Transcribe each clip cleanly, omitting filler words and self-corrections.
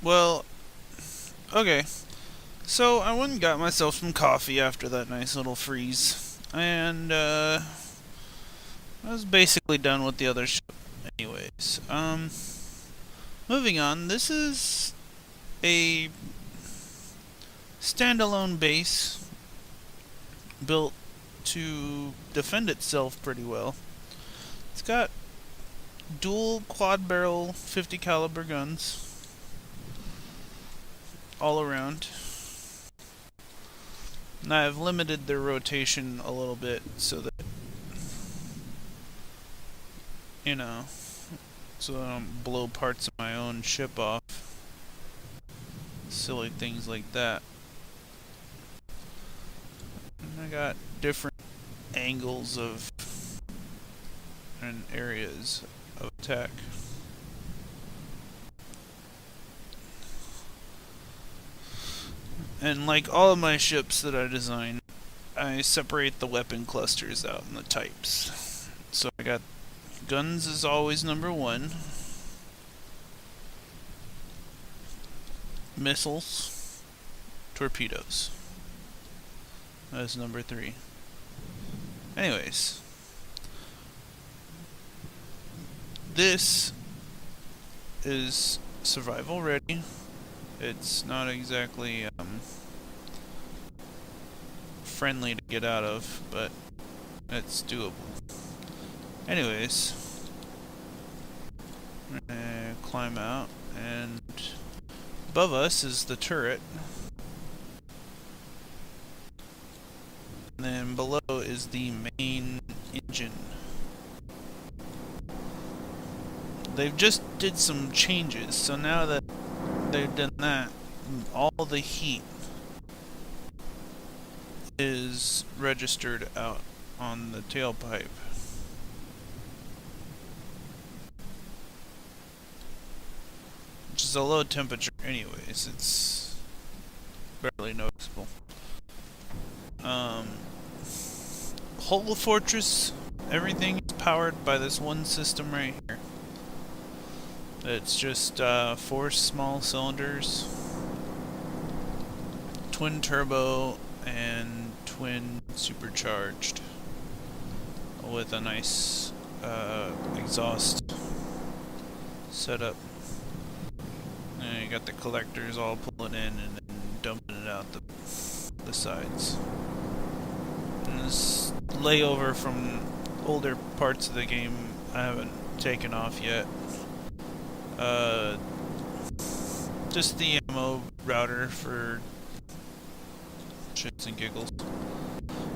Well, okay. So I went and got myself some coffee after that nice little freeze, and I was basically done with the other ship. Anyways, moving on. This is a standalone base built to defend itself pretty well. It's got dual quad barrel 50 caliber guns all around. And I've limited their rotation a little bit so that, you know, so I don't blow parts of my own ship off. Silly things like that. And I got different angles of and areas of attack. And like all of my ships that I design, I separate the weapon clusters out in the types. So I got guns is always number 1. Missiles, torpedoes. That's number 3. Anyways, this is survival ready. It's not exactly friendly to get out of, but it's doable. Anyways, we're gonna climb out, and above us is the turret. And then below is the main engine. They've just did some changes, so now that they've done that, all the heat is registered out on the tailpipe. Which is a low temperature anyways, it's barely noticeable. Whole fortress, everything is powered by this one system right here. It's just 4 small cylinders, twin turbo, and twin supercharged, with a nice exhaust setup. And you got the collectors all pulling in and then dumping it out the sides. And this layover from older parts of the game I haven't taken off yet. Just the ammo router for shits and giggles.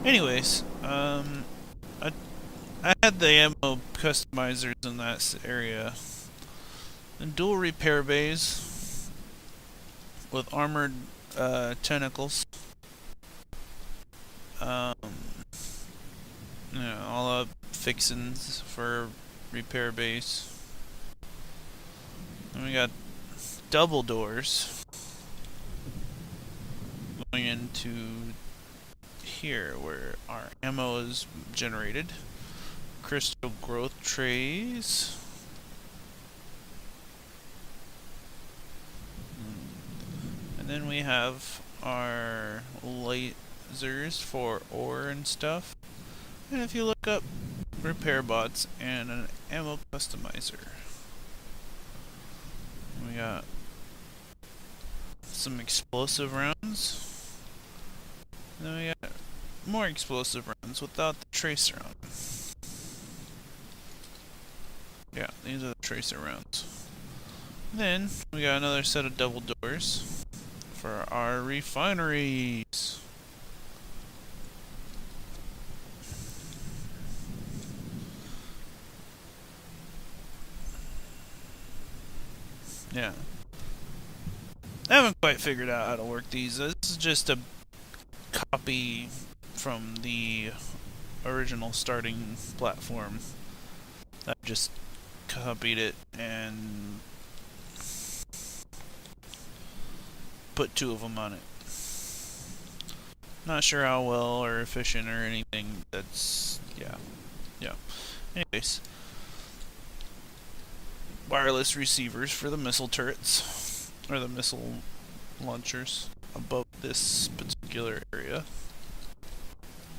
Anyways, I had the ammo customizers in that area. And dual repair bays with armored tentacles. You know, all the fixins for repair bays. And we got double doors going into here where our ammo is generated. Crystal growth trays. And then we have our lasers for ore and stuff. And if you look up repair bots and an ammo customizer, we got some explosive rounds. And then we got more explosive rounds without the tracer on them. Yeah, these are the tracer rounds. Then we got another set of double doors for our refineries. Yeah. I haven't quite figured out how to work these. This is just a copy from the original starting platform. I've just copied it and put 2 of them on it. Not sure how well or efficient or anything. That's yeah. Anyways, wireless receivers for the missile turrets. or the missile launchers above this particular area.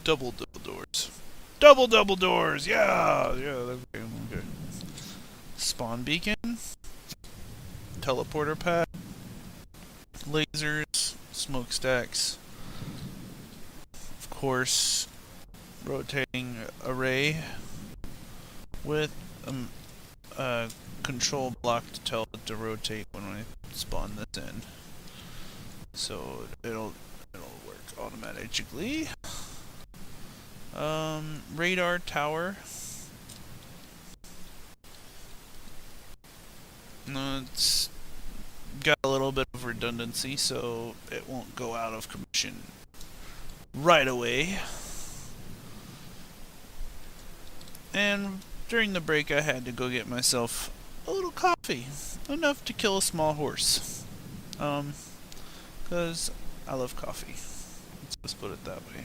Double doors. Double doors! Yeah! Yeah, okay. Spawn beacon. Teleporter pad. Lasers. Smokestacks. Of course, rotating array with a control block to tell it to rotate when I spawn this in. So it'll work automatically. Radar tower. It's got a little bit of redundancy, so it won't go out of commission right away. And during the break, I had to go get myself a little coffee, enough to kill a small horse. Because I love coffee. Let's put it that way.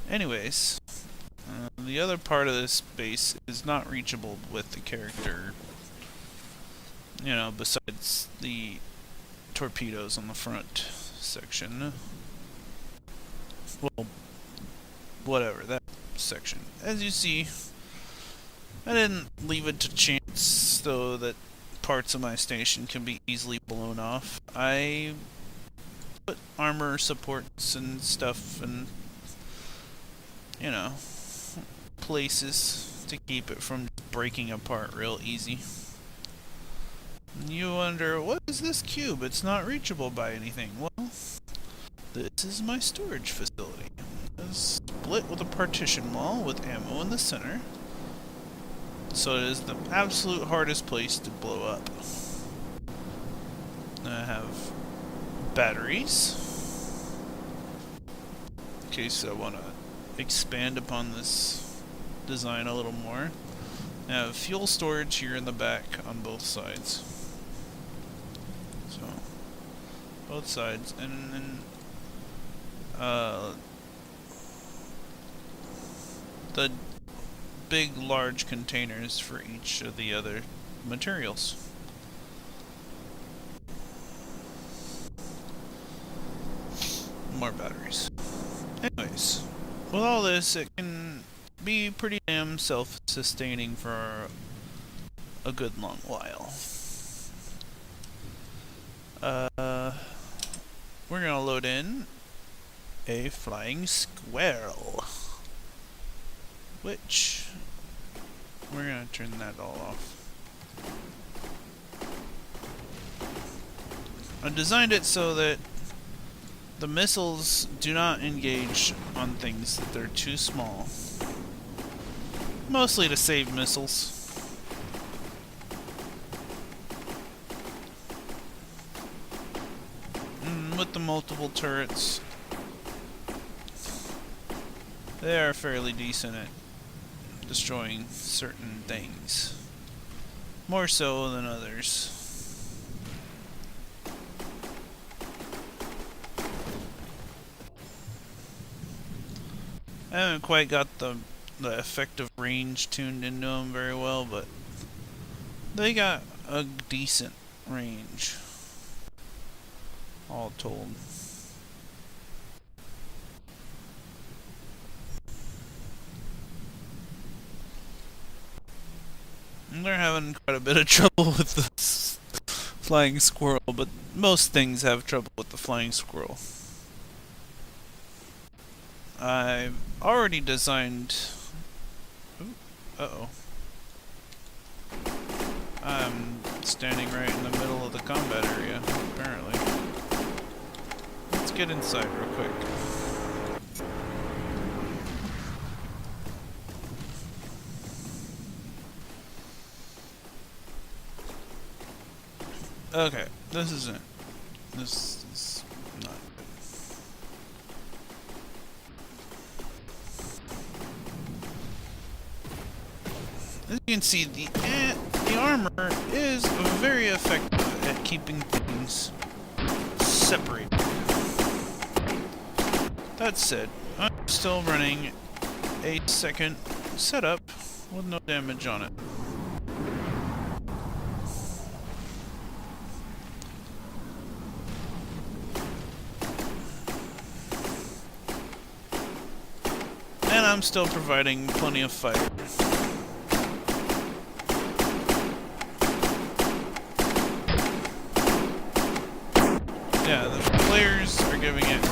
Anyways, the other part of this base is not reachable with the character, you know, besides the torpedoes on the front section. Well, whatever, that section. As you see, I didn't leave it to chance so that parts of my station can be easily blown off. I put armor supports and stuff and, you know, places to keep it from breaking apart real easy. You wonder, what is this cube? It's not reachable by anything. Well, this is my storage facility. It's split with a partition wall with ammo in the center. So it is the absolute hardest place to blow up. I have batteries, in case I want to expand upon this design a little more. I have fuel storage here in the back on both sides. So, both sides, and then the big, large containers for each of the other materials. More batteries. Anyways, with all this, it can be pretty damn self-sustaining for a good long while. We're gonna load in a flying squirrel, which we're gonna turn that all off. I designed it so that the missiles do not engage on things that they're too small. Mostly to save missiles. And with the multiple turrets, they are fairly decent at destroying certain things. More so than others. I haven't quite got the effective range tuned into them very well, but they got a decent range, all told. And they're having quite a bit of trouble with the flying squirrel, but most things have trouble with the flying squirrel. I've already designed... Uh-oh. I'm standing right in the middle of the combat area, apparently. Let's get inside real quick. Okay, this isn't... This is not good. As you can see, the armor is very effective at keeping things separated. That said, I'm still running a second setup with no damage on it. I'm still providing plenty of fight. Yeah, the flares are giving it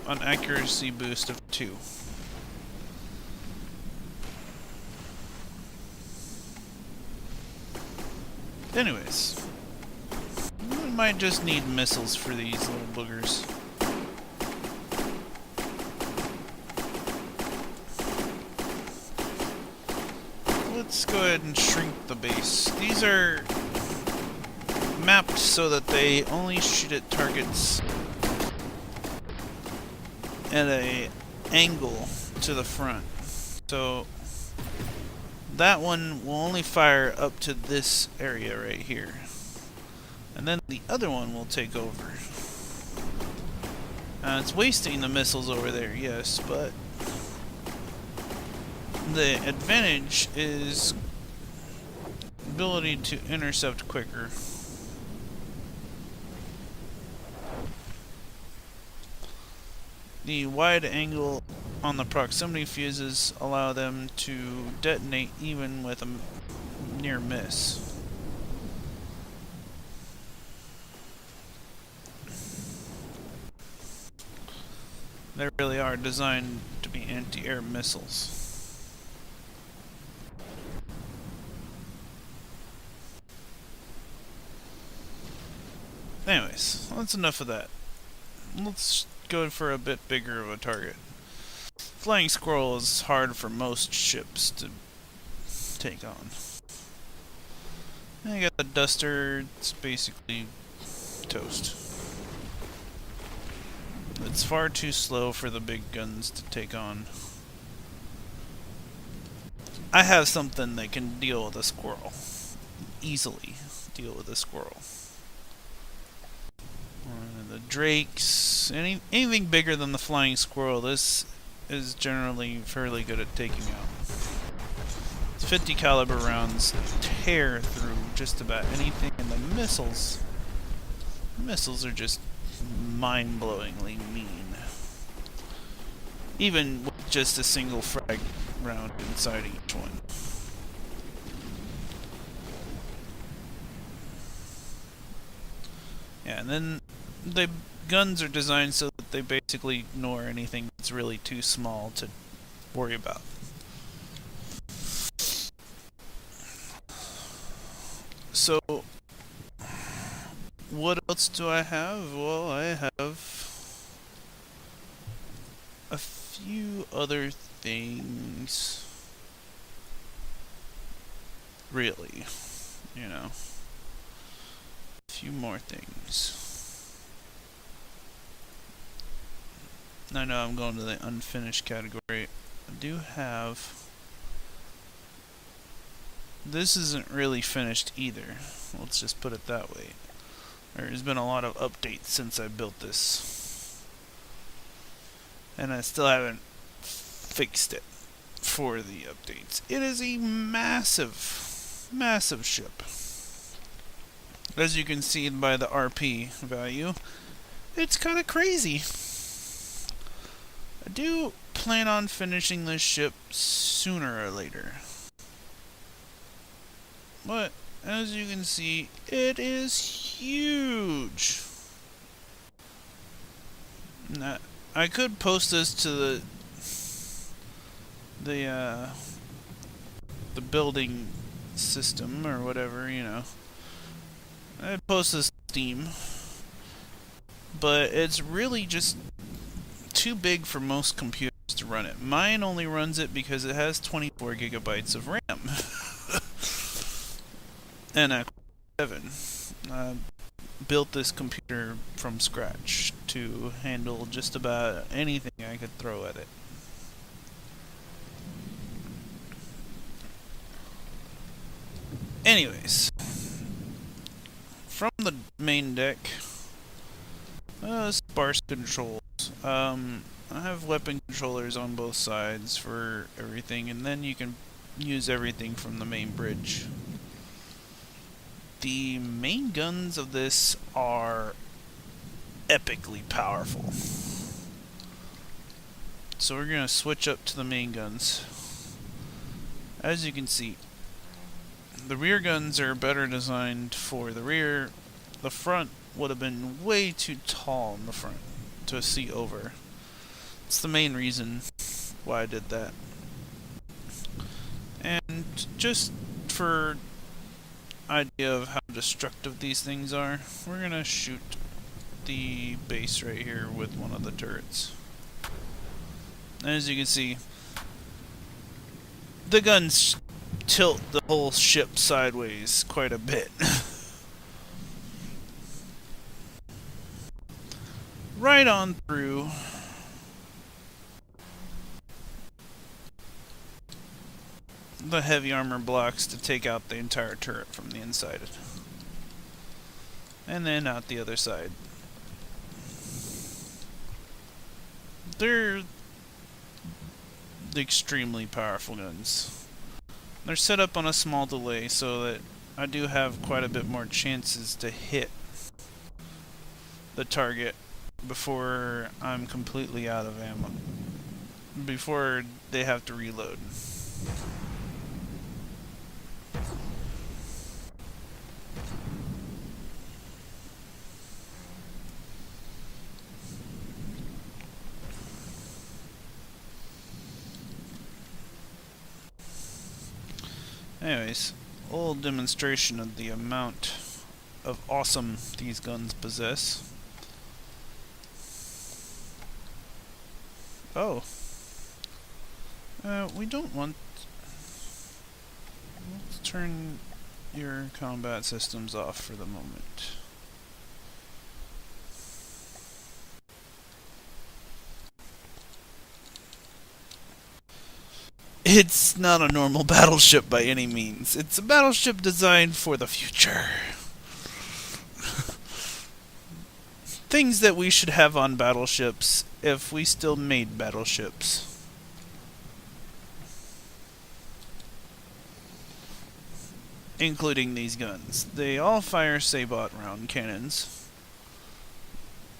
an accuracy boost of 2. Anyways, we might just need missiles for these little boogers. Let's go ahead and shrink the base. These are mapped so that they only shoot at targets at an angle to the front. So that one will only fire up to this area right here. And then the other one will take over. It's wasting the missiles over there, yes, but the advantage is ability to intercept quicker. The wide angle on the proximity fuses allow them to detonate even with a near miss. They really are designed to be anti-air missiles. Anyways, that's enough of that. Let's go for a bit bigger of a target. Flying squirrel is hard for most ships to take on. And you got the duster, it's basically toast. It's far too slow for the big guns to take on. I have something that can deal with a squirrel. Easily deal with a squirrel. The drakes, anything bigger than the flying squirrel, this is generally fairly good at taking out. It's 50 caliber rounds tear through just about anything, and the missiles are just mind-blowingly mean. Even with just a single frag round inside each one. Yeah, and then the guns are designed so that they basically ignore anything that's really too small to worry about. So, what else do I have? Well, I have a few other things. Really, you know. A few more things. I know I'm going to the unfinished category. I do have... This isn't really finished either. Let's just put it that way. There's been a lot of updates since I built this. And I still haven't fixed it for the updates. It is a massive, massive ship. As you can see by the RP value, it's kind of crazy. I do plan on finishing this ship sooner or later. But, as you can see, it is huge. Now, I could post this to the building system or whatever, you know. I'd post this to Steam. But it's really just too big for most computers to run it. Mine only runs it because it has 24 gigabytes of RAM. And I built this computer from scratch to handle just about anything I could throw at it. Anyways, from the main deck, sparse controls. I have weapon controllers on both sides for everything, and then you can use everything from the main bridge. The main guns of this are epically powerful. So we're going to switch up to the main guns. As you can see, the rear guns are better designed for the rear. The front would have been way too tall in the front to see over. It's the main reason why I did that. And just for idea of how destructive these things are, we're gonna shoot the base right here with one of the turrets. As you can see, the guns tilt the whole ship sideways quite a bit. Right on through the heavy armor blocks to take out the entire turret from the inside. And then out the other side. They're extremely powerful guns. They're set up on a small delay so that I do have quite a bit more chances to hit the target before I'm completely out of ammo. Before they have to reload. Anyways, a little demonstration of the amount of awesome these guns possess. Oh. We don't want... Let's turn your combat systems off for the moment. It's not a normal battleship by any means. It's a battleship designed for the future. Things that we should have on battleships if we still made battleships. Including these guns. They all fire Sabot round cannons.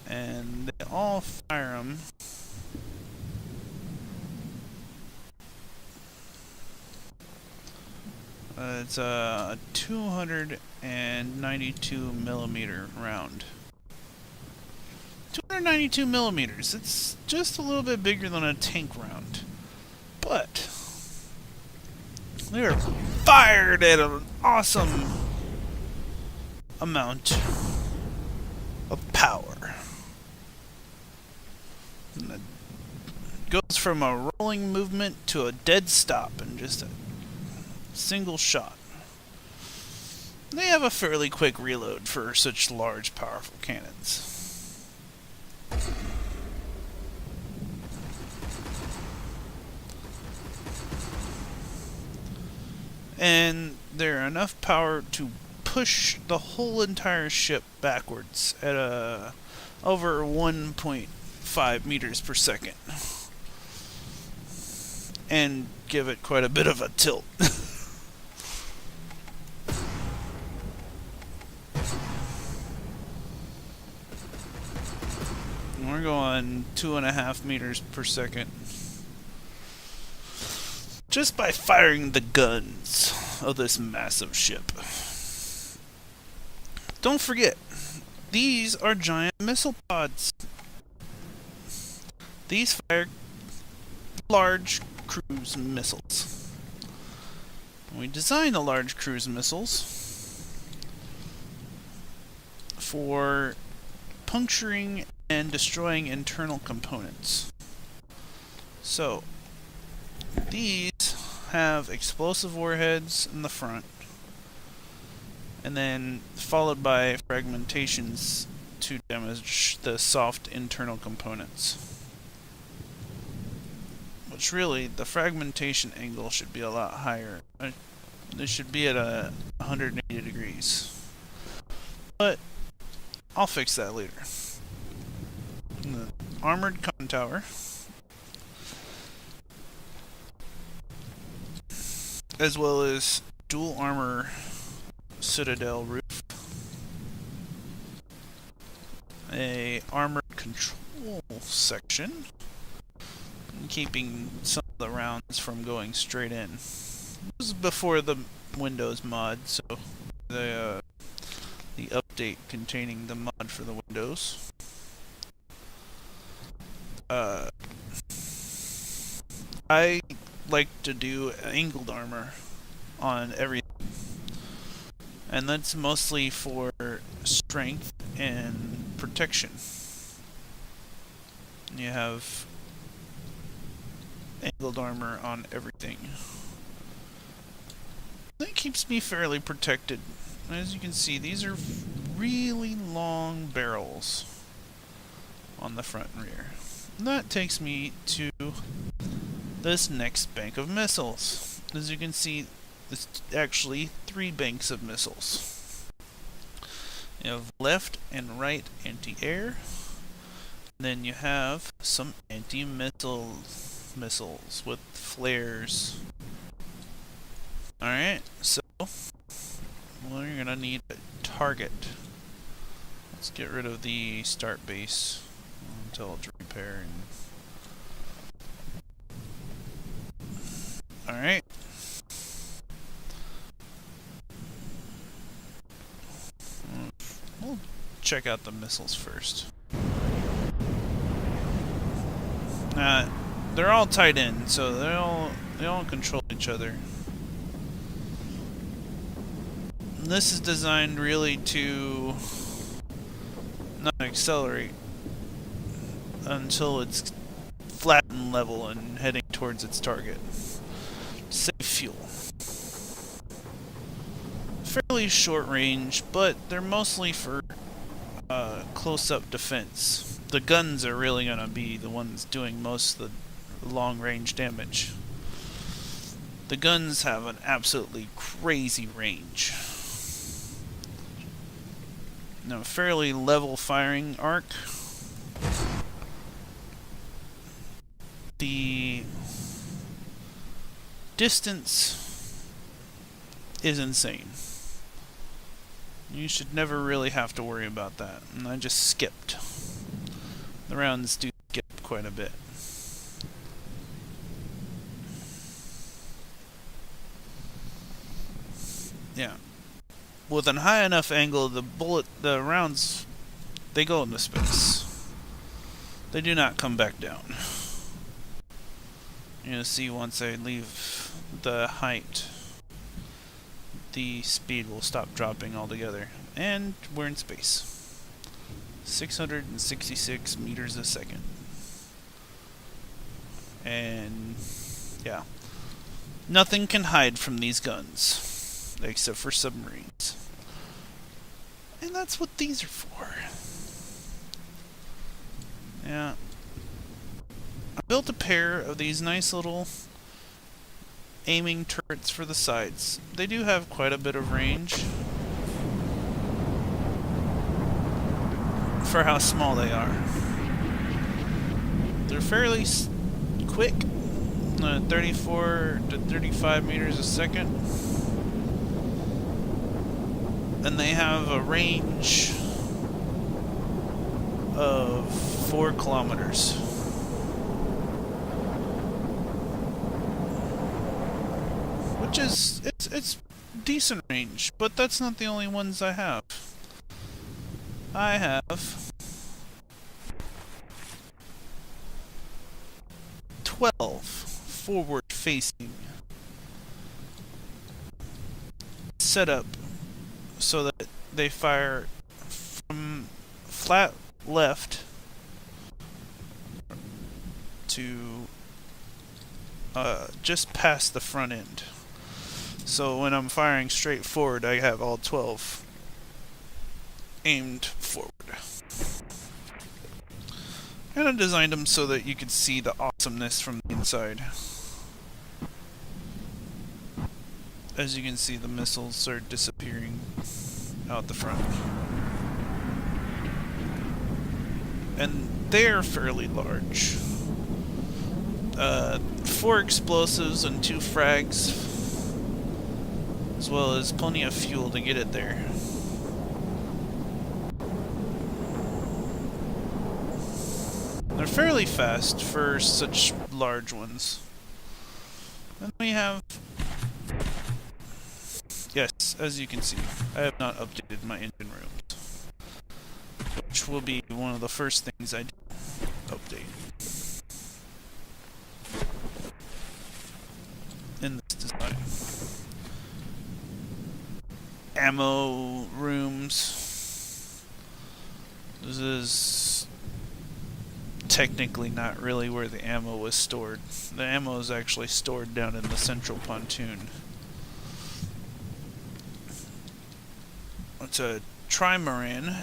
And they all fire them it's a 292 millimeter round. 292 millimeters. It's just a little bit bigger than a tank round. But they are fired at an awesome amount of power. And it goes from a rolling movement to a dead stop in just a single shot. They have a fairly quick reload for such large, powerful cannons. And they're enough power to push the whole entire ship backwards at over 1.5 meters per second. And give it quite a bit of a tilt. We're going 2.5 meters per second. Just by firing the guns of this massive ship. Don't forget, these are giant missile pods. These fire large cruise missiles. We designed the large cruise missiles for puncturing and destroying internal components. So, these have explosive warheads in the front, and then followed by fragmentations to damage the soft internal components. Which really, the fragmentation angle should be a lot higher. They should be at 180 degrees. But I'll fix that later. The armored con tower, as well as dual armor citadel roof, a armored control section, keeping some of the rounds from going straight in. This was before the Windows mod, so the update containing the mod for the Windows. I like to do angled armor on everything, and that's mostly for strength and protection. You have angled armor on everything. That keeps me fairly protected. As you can see, these are really long barrels on the front and rear. And that takes me to this next bank of missiles. As you can see, it's actually 3 banks of missiles. You have left and right anti-air. Then you have some anti-missile missiles with flares. Alright, so well, you're gonna need a target. Let's get rid of the start base until it's repaired. Alright. We'll check out the missiles first. They're all tied in, so they all control each other. This is designed really to not accelerate until it's flat and level and heading towards its target. Save fuel. Fairly short range, but they're mostly for close-up defense. The guns are really going to be the ones doing most of the long-range damage. The guns have an absolutely crazy range. Now, fairly level firing arc. The distance is insane. You should never really have to worry about that. And I just skipped. The rounds do skip quite a bit. Yeah. With a high enough angle, the rounds, they go into space. They do not come back down. You're gonna see once I leave the height, the speed will stop dropping altogether. And we're in space. 666 meters a second. And yeah. Nothing can hide from these guns, except for submarines. And that's what these are for. Yeah. I built a pair of these nice little aiming turrets for the sides. They do have quite a bit of range for how small they are. They're fairly quick, 34 to 35 meters a second. And they have a range of 4 kilometers. Which is, it's decent range, but that's not the only ones I have. I have 12 forward-facing set up so that they fire from flat left to just past the front end. So when I'm firing straight forward, I have all 12 aimed forward. And I designed them so that you could see the awesomeness from the inside. As you can see, the missiles are disappearing out the front. And they're fairly large. 4 explosives and 2 frags, as well as plenty of fuel to get it there. They're fairly fast for such large ones. Then we have... Yes, as you can see, I have not updated my engine rooms, which will be one of the first things I do update in this design. Ammo rooms. This is technically not really where the ammo was stored. The ammo is actually stored down in the central pontoon. It's a trimaran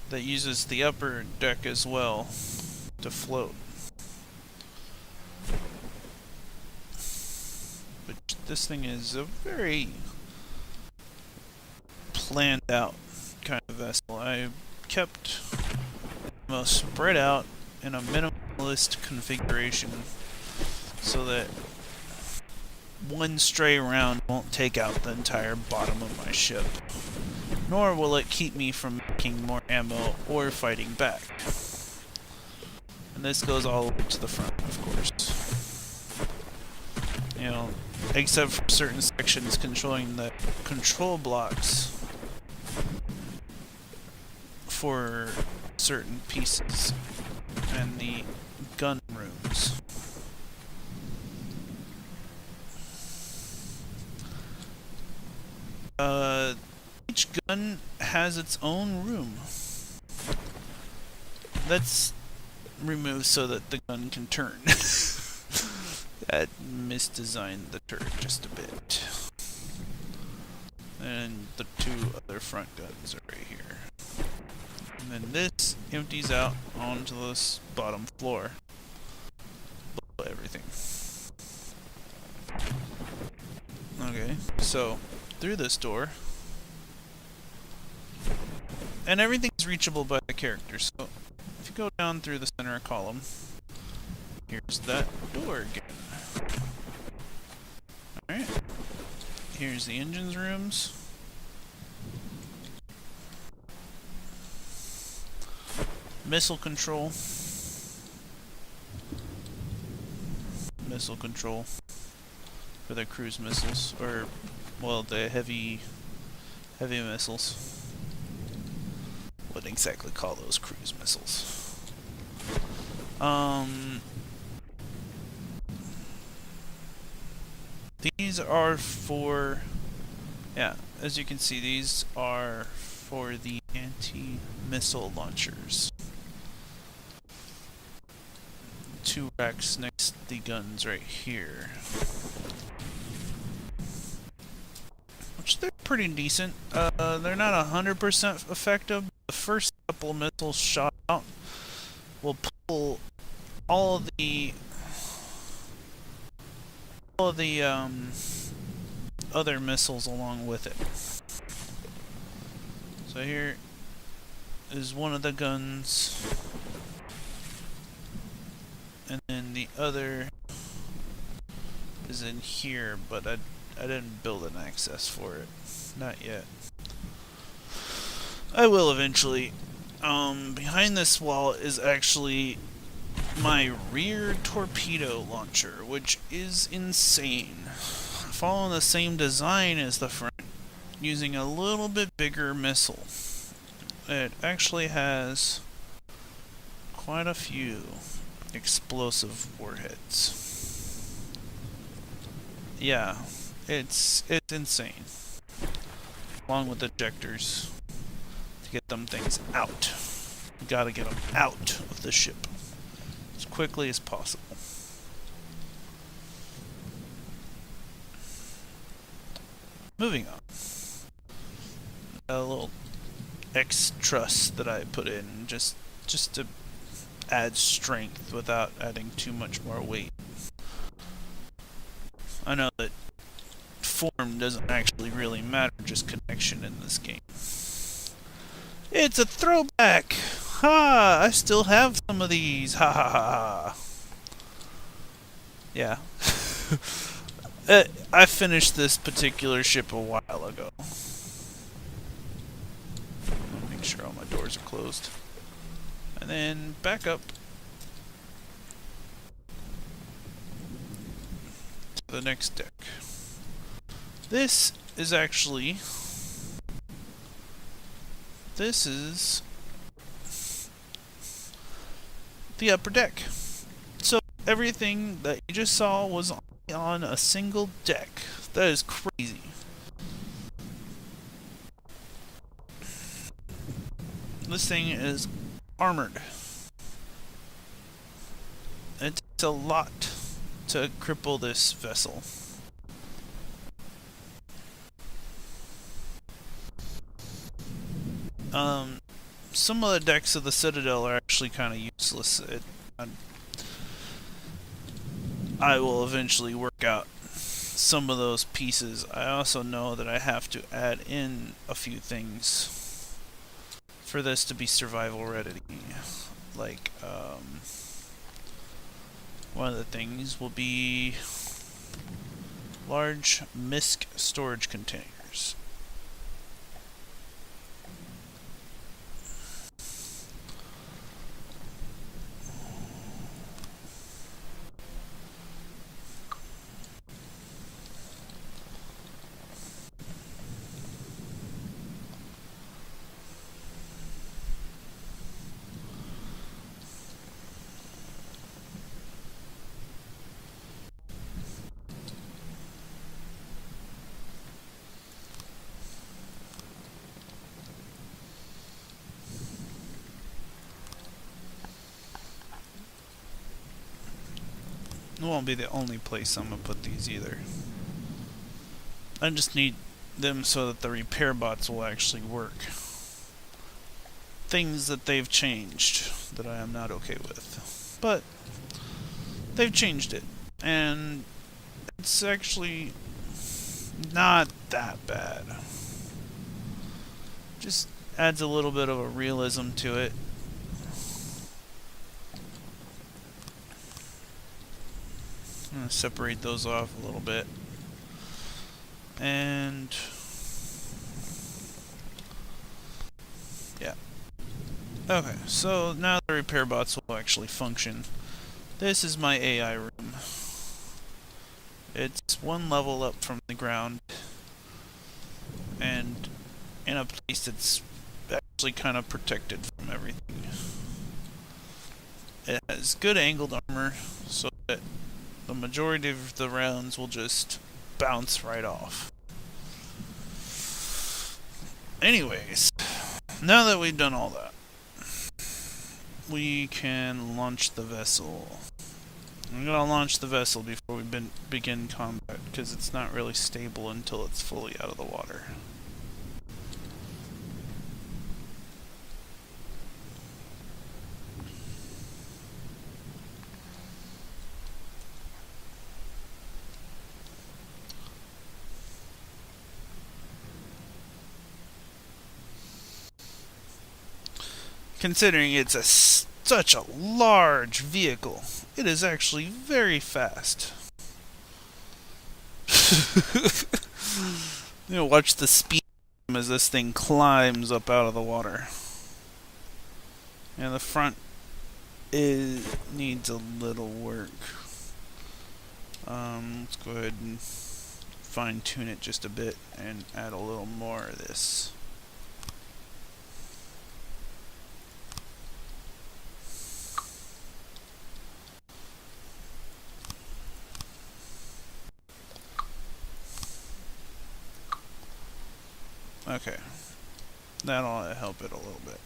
that uses the upper deck as well to float. But this thing is a very planned out kind of vessel. I kept ammo spread out in a minimalist configuration so that one stray round won't take out the entire bottom of my ship, nor will it keep me from making more ammo or fighting back. And this goes all the way to the front, of course. You know, except for certain sections controlling the control blocks for certain pieces and the gun rooms. Each gun has its own room. That's removed so that the gun can turn. That misdesigned the turret just a bit. And the two other front guns are right here. And then this empties out onto this bottom floor. Below everything. Okay, so through this door, and everything's reachable by the character, so if you go down through the center column, here's that door again. Alright, here's the engines rooms. Missile control. Missile control for the cruise missiles, or, well, the heavy missiles. Wouldn't exactly call those cruise missiles. These are for, yeah, as you can see, these are for the anti-missile launchers. Two racks next to the guns right here. Which they're pretty decent. They're not 100% effective. The first couple of missiles shot out will pull all of the other missiles along with it. So here is one of the guns, and then the other is in here, but I didn't build an access for it. Not yet. I will eventually. Behind this wall is actually my rear torpedo launcher, which is insane. Following the same design as the front, using a little bit bigger missile. It actually has quite a few explosive warheads. Yeah, it's insane. Along with ejectors to get them things out. You gotta get them out of the ship as quickly as possible. Moving on. A little X truss that I put in just to add strength without adding too much more weight. I know that form doesn't actually really matter, just connection in this game. It's a throwback! Ha! I still have some of these! Ha ha ha ha! Yeah. I finished this particular ship a while ago. Make sure all my doors are closed. And then back up. the next deck. This is actually... This is the upper deck. So everything that you just saw was on a single deck. That is crazy. This thing is armored. It takes a lot to cripple this vessel. Some of the decks of the Citadel are actually kind of useless. I will eventually work out some of those pieces. I also know that I have to add in a few things for this to be survival ready. Like, one of the things will be large MISC storage containers. It won't be the only place I'm going to put these either. I just need them so that the repair bots will actually work. Things that they've changed that I am not okay with. But they've changed it. And it's actually not that bad. Just adds a little bit of a realism to it. I'm going to separate those off a little bit. And yeah. Okay, so now the repair bots will actually function. This is my AI room. It's one level up from the ground and in a place that's actually kind of protected from everything. It has good angled armor so that the majority of the rounds will just bounce right off. Anyways, now that we've done all that, we can launch the vessel. I'm gonna launch the vessel before we begin combat, because it's not really stable until it's fully out of the water. Considering it's such a large vehicle, it is actually very fast. Watch the speed as this thing climbs up out of the water. And the front needs a little work. Let's go ahead and fine tune it just a bit and add a little more of this. Okay, that'll help it a little bit.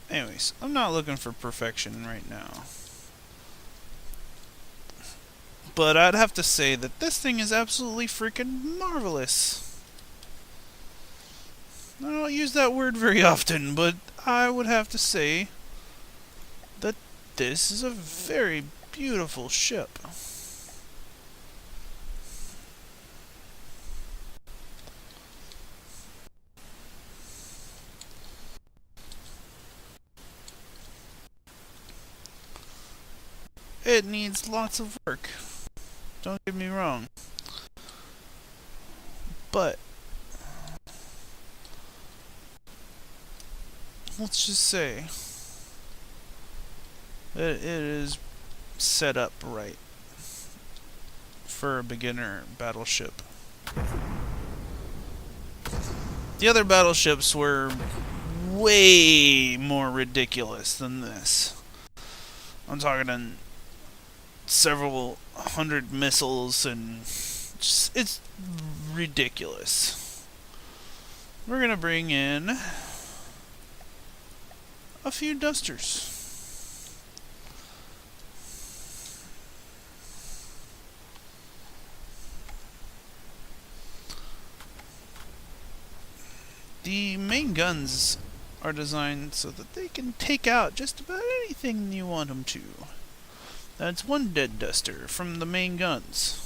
Anyways, I'm not looking for perfection right now. But I'd have to say that this thing is absolutely freaking marvelous. I don't use that word very often, but I would have to say that this is a very beautiful ship. It needs lots of work. Don't get me wrong. But let's just say that it is set up right for a beginner battleship. The other battleships were way more ridiculous than this. I'm talking several hundred missiles, and it's ridiculous. We're gonna bring in a few dusters. The main guns are designed so that they can take out just about anything you want them to. That's one dead duster from the main guns.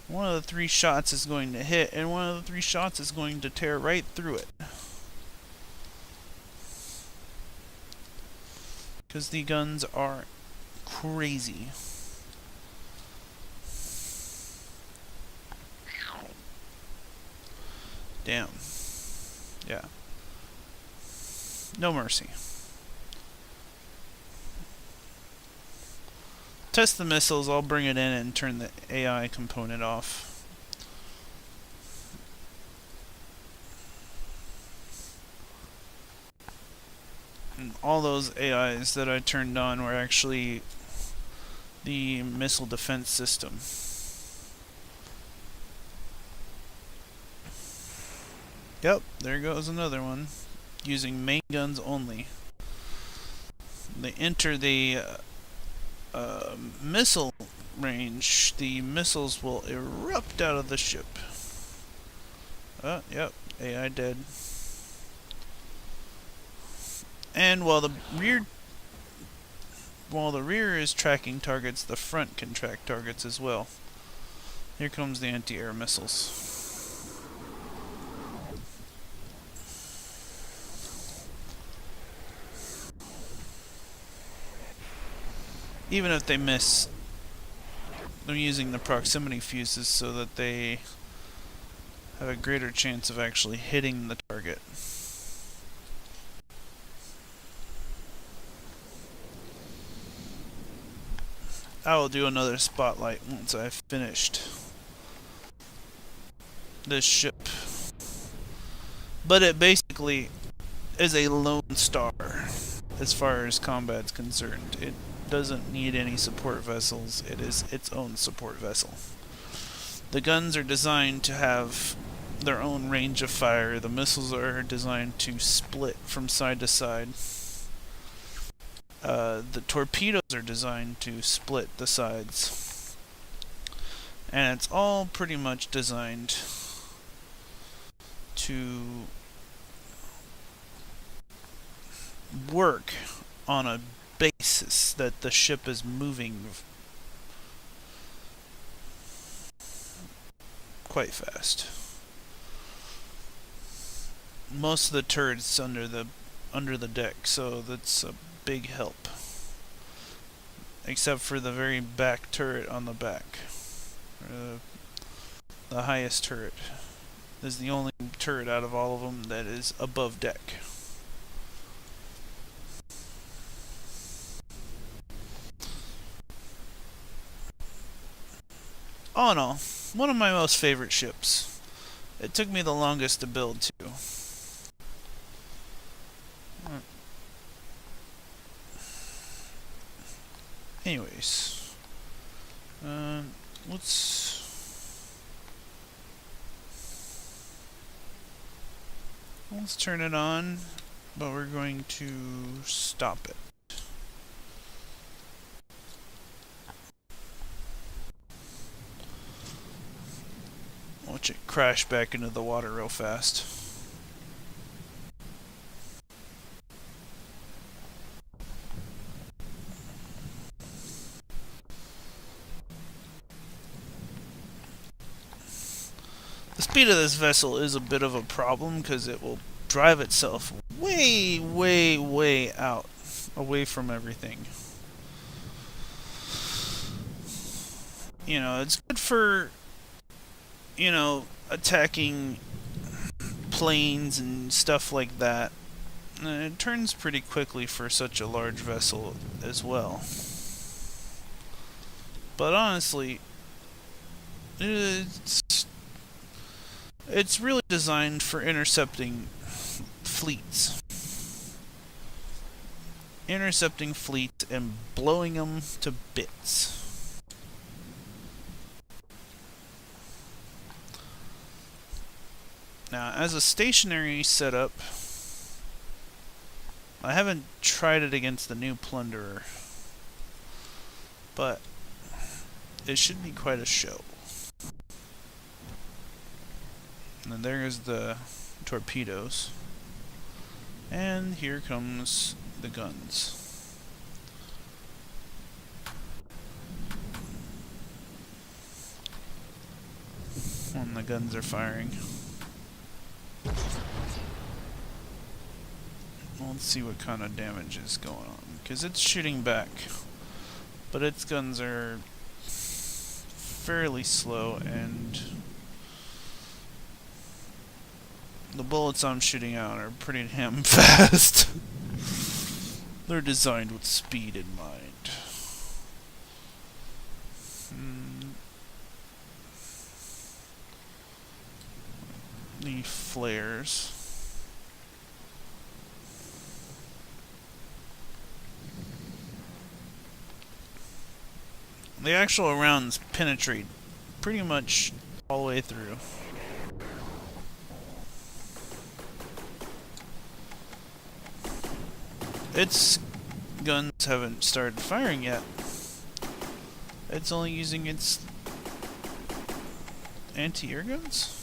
One of the 3 shots is going to hit, and one of the 3 shots is going to tear right through it. Because the guns are crazy. Damn. Yeah. No mercy. Test the missiles, I'll bring it in and turn the AI component off. And all those AIs that I turned on were actually the missile defense system. Yep, there goes another one. Using main guns only. They enter the missile range, the missiles will erupt out of the ship. Yep, AI dead. And while the rear is tracking targets, the front can track targets as well. Here comes the anti-air missiles. Even if they miss, they're using the proximity fuses so that they have a greater chance of actually hitting the target. I will do another spotlight once I've finished this ship. But it basically is a lone star as far as combat's concerned. It doesn't need any support vessels. It is its own support vessel. The guns are designed to have their own range of fire. The missiles are designed to split from side to side. The torpedoes are designed to split the sides. And it's all pretty much designed to work on a basis that the ship is moving quite fast. Most of the turrets under the deck, so that's a big help. Except for the very back turret on the back. The highest turret is the only turret out of all of them that is above deck. All in all, one of my most favorite ships. It took me the longest to build too. Anyways, let's turn it on, but we're going to stop it. Watch it crash back into the water real fast. The speed of this vessel is a bit of a problem because it will drive itself way, way, way out, away from everything. It's good for, attacking planes and stuff like that. It turns pretty quickly for such a large vessel as well. But honestly, it's really designed for intercepting fleets. Intercepting fleets and blowing them to bits. Now, as a stationary setup, I haven't tried it against the new Plunderer, but it should be quite a show. And then there's the torpedoes. And here comes the guns. And the guns are firing. Let's see what kind of damage is going on, because it's shooting back, but its guns are fairly slow, and the bullets I'm shooting out are pretty damn fast. They're designed with speed in mind. The flares. The actual rounds penetrate pretty much all the way through. Its guns haven't started firing yet. It's only using its anti-air guns?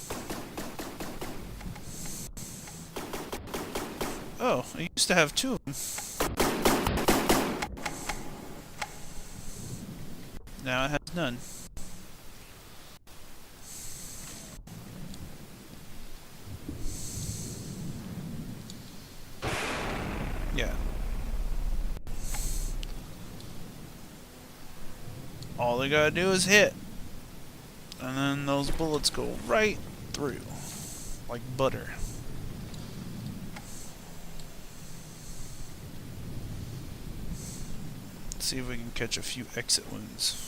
Oh, it used to have two of them. Now it has none. Yeah. All they gotta do is hit. And then those bullets go right through. Like butter. Let's see if we can catch a few exit wounds.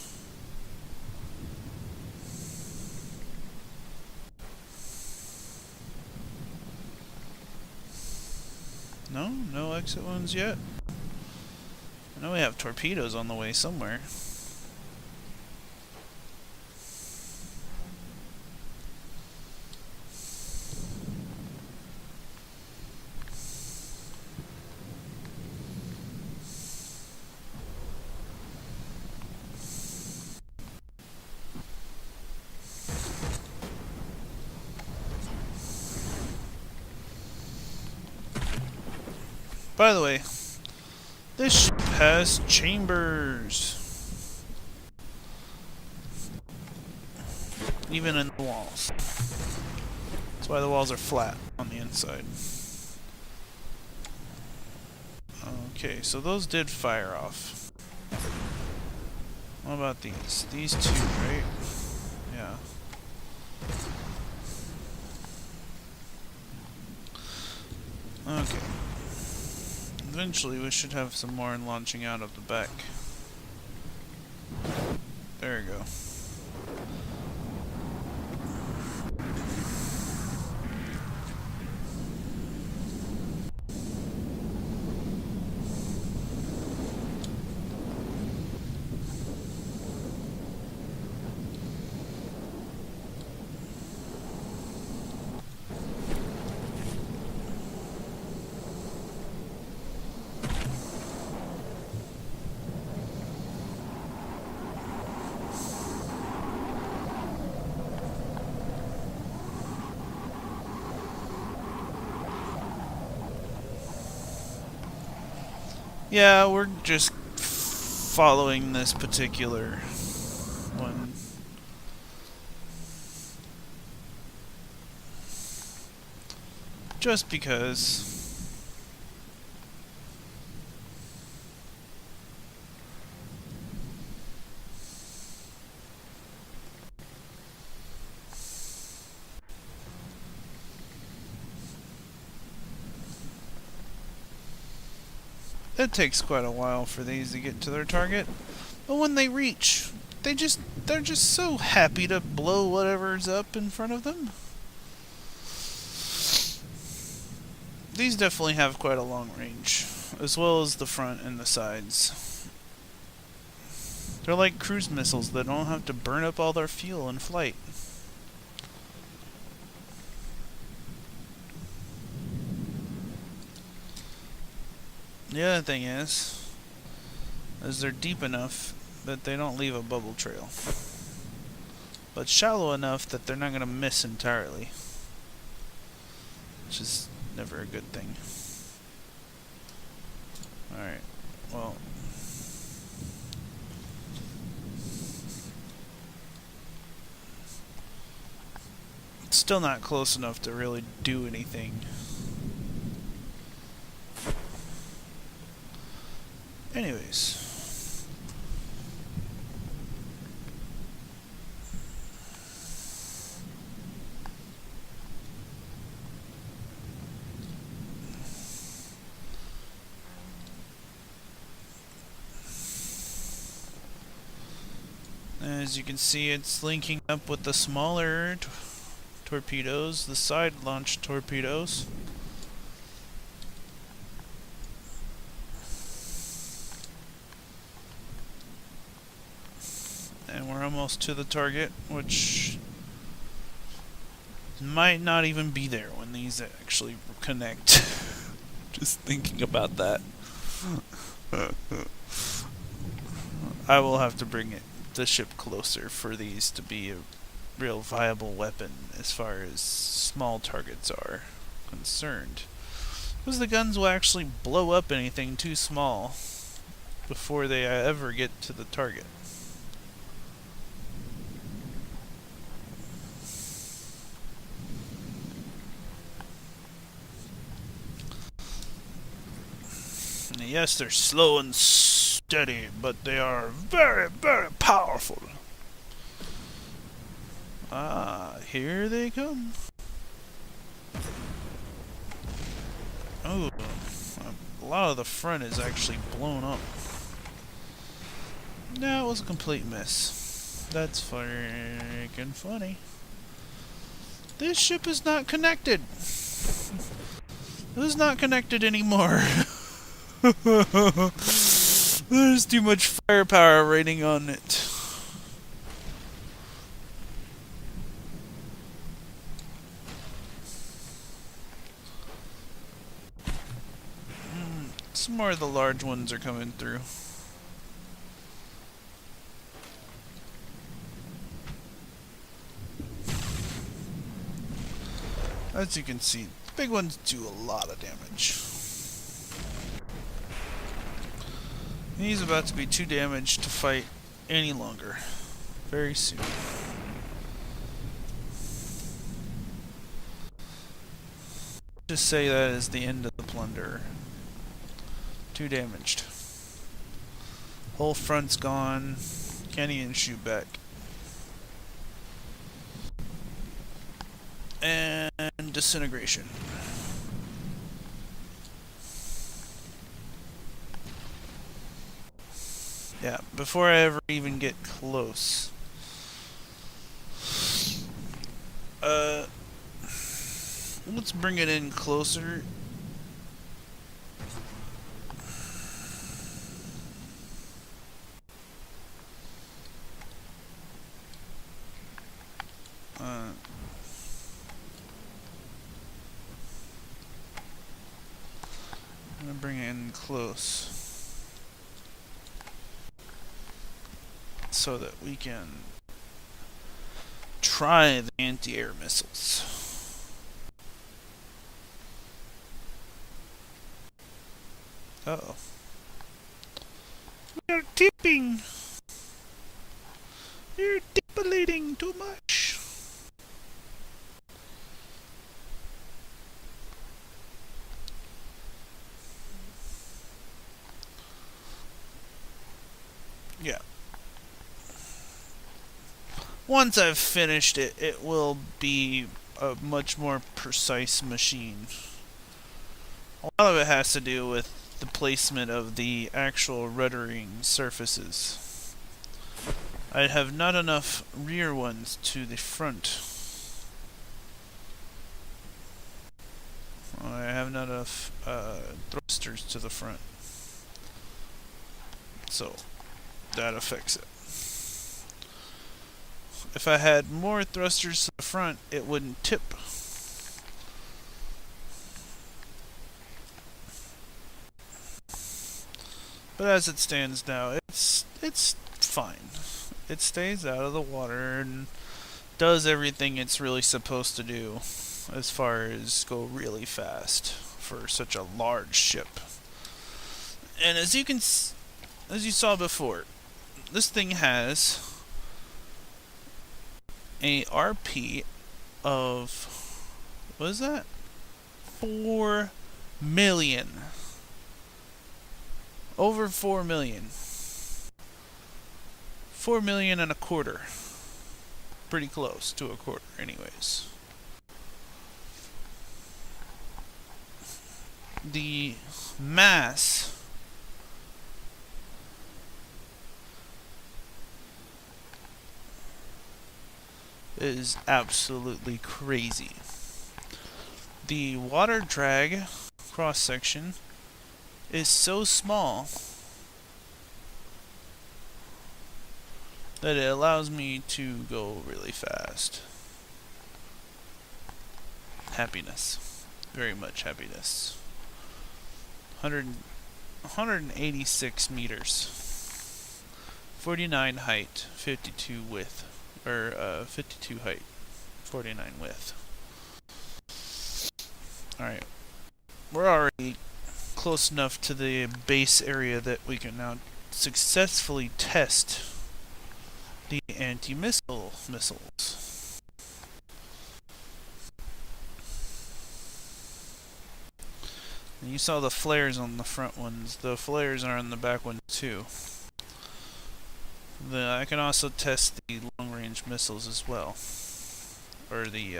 No exit wounds yet. I know we have torpedoes on the way somewhere. By the way, this ship has chambers. Even in the walls. That's why the walls are flat on the inside. Okay, so those did fire off. What about these? These two, right? Yeah. Okay. Eventually we should have some more launching out of the back. There we go. Yeah, we're just following this particular one. Just because. It takes quite a while for these to get to their target, but when they reach, they're just so happy to blow whatever's up in front of them. These definitely have quite a long range, as well as the front and the sides. They're like cruise missiles that don't have to burn up all their fuel in flight. The other thing is they're deep enough that they don't leave a bubble trail, but shallow enough that they're not going to miss entirely, which is never a good thing. Alright, well, it's still not close enough to really do anything. Anyways, as you can see, it's linking up with the smaller torpedoes, the side-launched torpedoes. And we're almost to the target, which might not even be there when these actually connect. Just thinking about that. I will have to bring the ship closer for these to be a real viable weapon as far as small targets are concerned. Because the guns will actually blow up anything too small before they ever get to the target. Yes, they're slow and steady, but they are very, very powerful. Ah, here they come. Oh, a lot of the front is actually blown up. No, it was a complete miss. That's freaking funny. This ship is not connected. It is not connected anymore. There's too much firepower raining on it. Some more of the large ones are coming through. As you can see, the big ones do a lot of damage. He's about to be too damaged to fight any longer. Very soon. Just say that is the end of the Plunderer. Too damaged. Whole front's gone. Can't even shoot back. And disintegration. Yeah, before I ever even get close. Let's bring it in closer. I'm gonna bring it in close. So that we can try the anti-air missiles. Uh-oh. We're tipping! You're tippulating too much! Yeah. Once I've finished it, it will be a much more precise machine. A lot of it has to do with the placement of the actual ruddering surfaces. I have not enough rear ones to the front. I have not enough thrusters to the front. So, that affects it. If I had more thrusters to the front, it wouldn't tip. But as it stands now, it's fine. It stays out of the water and does everything it's really supposed to do as far as go really fast for such a large ship. And as you saw before, this thing has a RP of, what is that? 4 million. Over 4 million. 4 million and a quarter. Pretty close to a quarter, anyways. The mass is absolutely crazy. The water drag cross section is so small that it allows me to go really fast. Happiness. Very much happiness. 186 meters. 49 height, 52 width. Or 52 height, 49 width. Alright. We're already close enough to the base area that we can now successfully test the anti-missile missiles. And you saw the flares on the front ones. The flares are on the back ones too. I can also test the long-range missiles as well. Or the,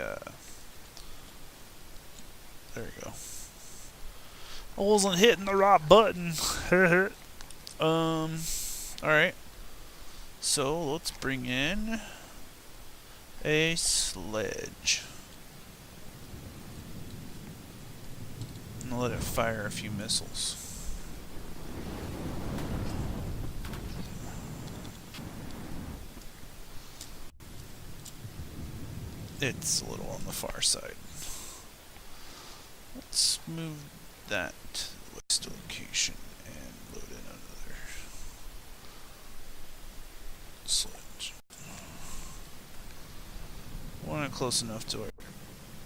there we go. I wasn't hitting the right button. Alright. So, let's bring in a sledge. And let it fire a few missiles. It's a little on the far side. Let's move that to the west location and load in another sledge. Want it close enough to it.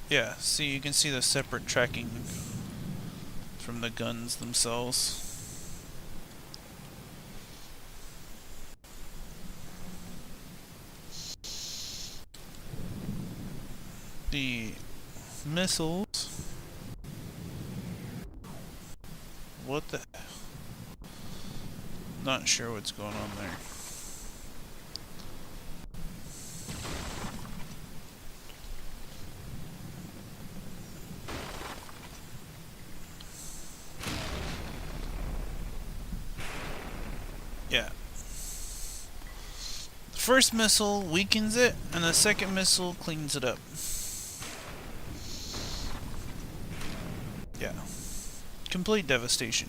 Yeah, see, you can see the separate tracking from the guns themselves. The missiles. What the? Not sure what's going on there. Yeah. The first missile weakens it, and the second missile cleans it up. Yeah. Complete devastation.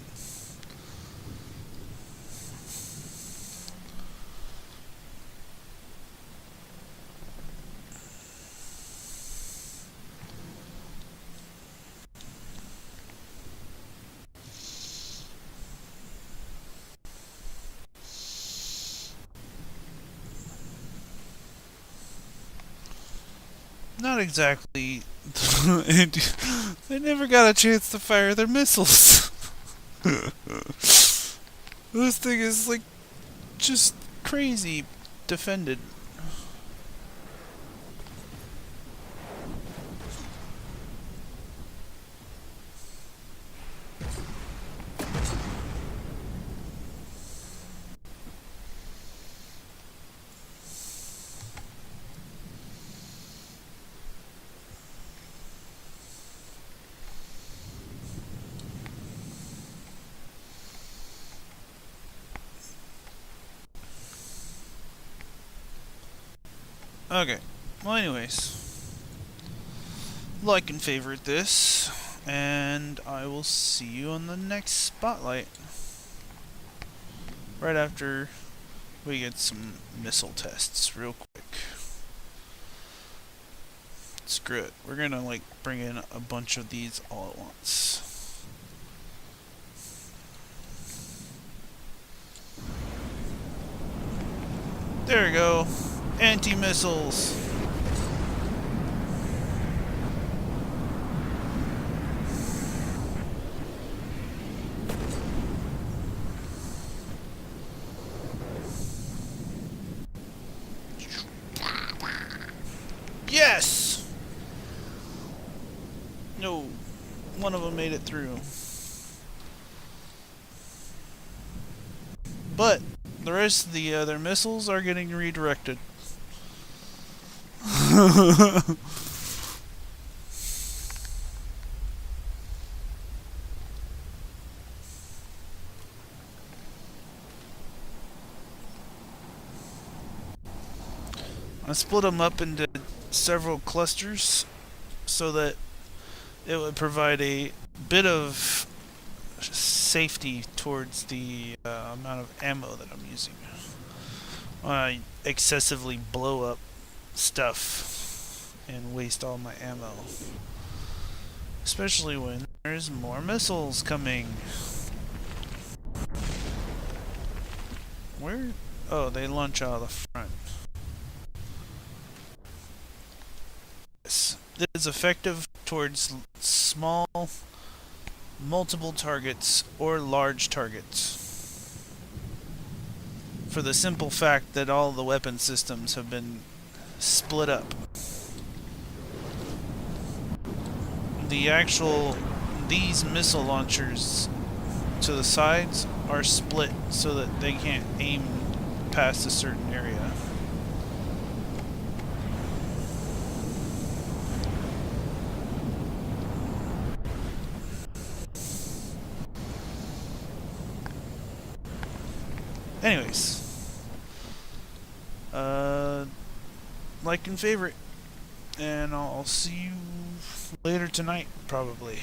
Not exactly. They never got a chance to fire their missiles. This thing is like just crazy defended. Okay. Well, anyways. Like and favorite this, and I will see you on the next spotlight. Right after we get some missile tests real quick. Screw it. We're gonna like bring in a bunch of these all at once. There we go. Anti-missiles. Yes! No. One of them made it through. But the rest of the other missiles are getting redirected. I split them up into several clusters so that it would provide a bit of safety towards the amount of ammo that I'm using. I excessively blow up stuff and waste all my ammo. Especially when there's more missiles coming. Where? Oh, they launch out of the front. Yes. This is effective towards small, multiple targets or large targets. For the simple fact that all the weapon systems have been split up. These missile launchers to the sides are split so that they can't aim past a certain area. Anyways, like and favorite, and I'll see you later tonight, probably.